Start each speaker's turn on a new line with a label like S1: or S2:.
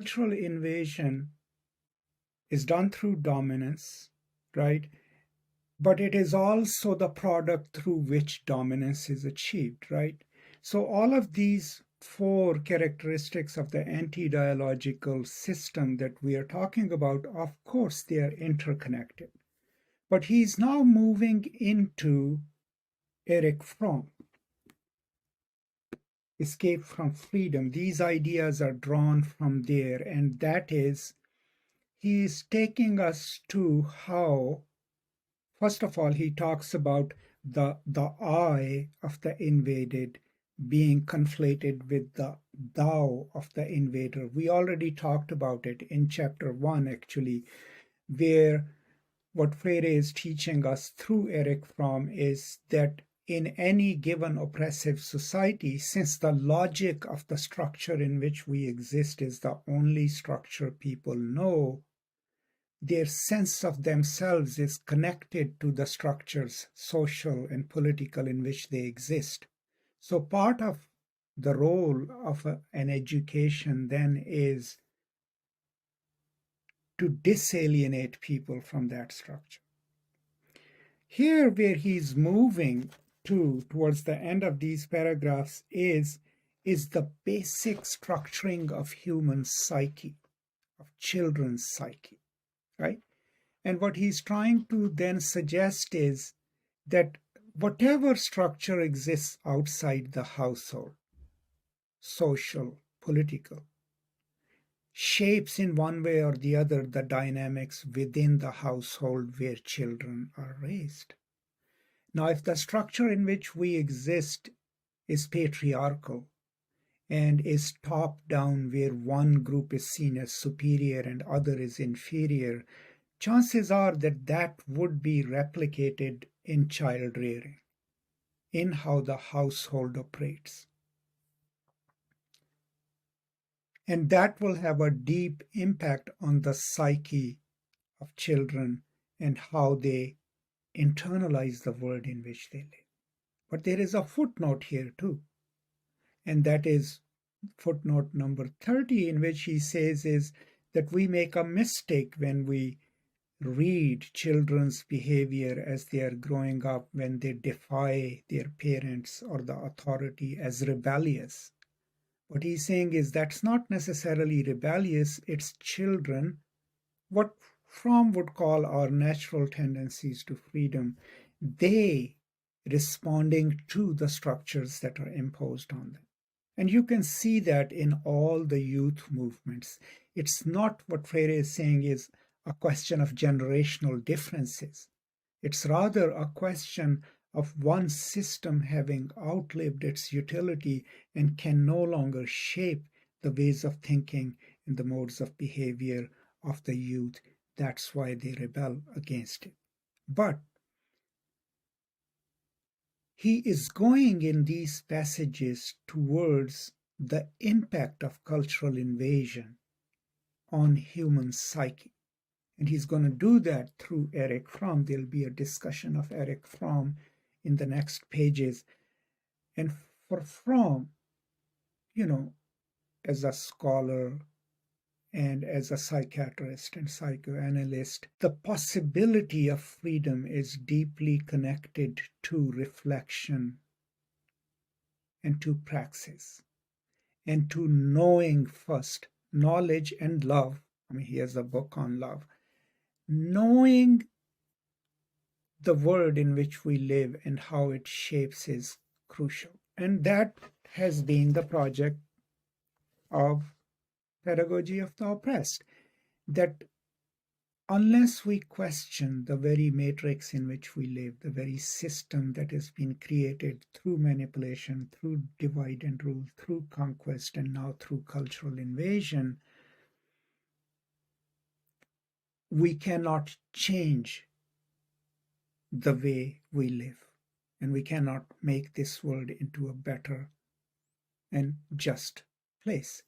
S1: cultural invasion is done through dominance, right? But it is also the product through which dominance is achieved, right? So all of these four characteristics of the anti-dialogical system that we are talking about, of course, they are interconnected. But he's now moving into Erich Fromm, escape from freedom. These ideas are drawn from there, and that is, he is taking us to how, first of all, he talks about the I of the invaded being conflated with the thou of the invader. We already talked about it in chapter 1, actually, where what Freire is teaching us through Erich Fromm is that in any given oppressive society, since the logic of the structure in which we exist is the only structure people know, their sense of themselves is connected to the structures, social and political, in which they exist. So part of the role of an education then is to disalienate people from that structure. Here, where he's moving towards the end of these paragraphs is the basic structuring of human psyche, of children's psyche, right? And what he's trying to then suggest is that whatever structure exists outside the household, social, political, shapes in one way or the other the dynamics within the household where children are raised. Now, if the structure in which we exist is patriarchal and is top down, where one group is seen as superior and other is inferior, chances are that that would be replicated in child rearing, in how the household operates. And that will have a deep impact on the psyche of children and how they internalize the world in which they live. But there is a footnote here too, and that is footnote number 30, in which he says is that we make a mistake when we read children's behavior as they are growing up, when they defy their parents or the authority, as rebellious. What he's saying is that's not necessarily rebellious, it's children, what Fromm would call our natural tendencies to freedom, they responding to the structures that are imposed on them. And you can see that in all the youth movements. It's not, what Freire is saying is a question of generational differences. It's rather a question of one system having outlived its utility and can no longer shape the ways of thinking and the modes of behavior of the youth. That's why they rebel against it. But he is going in these passages towards the impact of cultural invasion on human psyche. And he's going to do that through Erich Fromm. There'll be a discussion of Erich Fromm in the next pages. And for Fromm, as a scholar and as a psychiatrist and psychoanalyst, the possibility of freedom is deeply connected to reflection and to praxis and to knowing first, knowledge and love. I mean, he has a book on love. Knowing the world in which we live and how it shapes is crucial. And that has been the project of Pedagogy of the Oppressed, that unless we question the very matrix in which we live, the very system that has been created through manipulation, through divide and rule, through conquest, and now through cultural invasion, we cannot change the way we live, and we cannot make this world into a better and just place.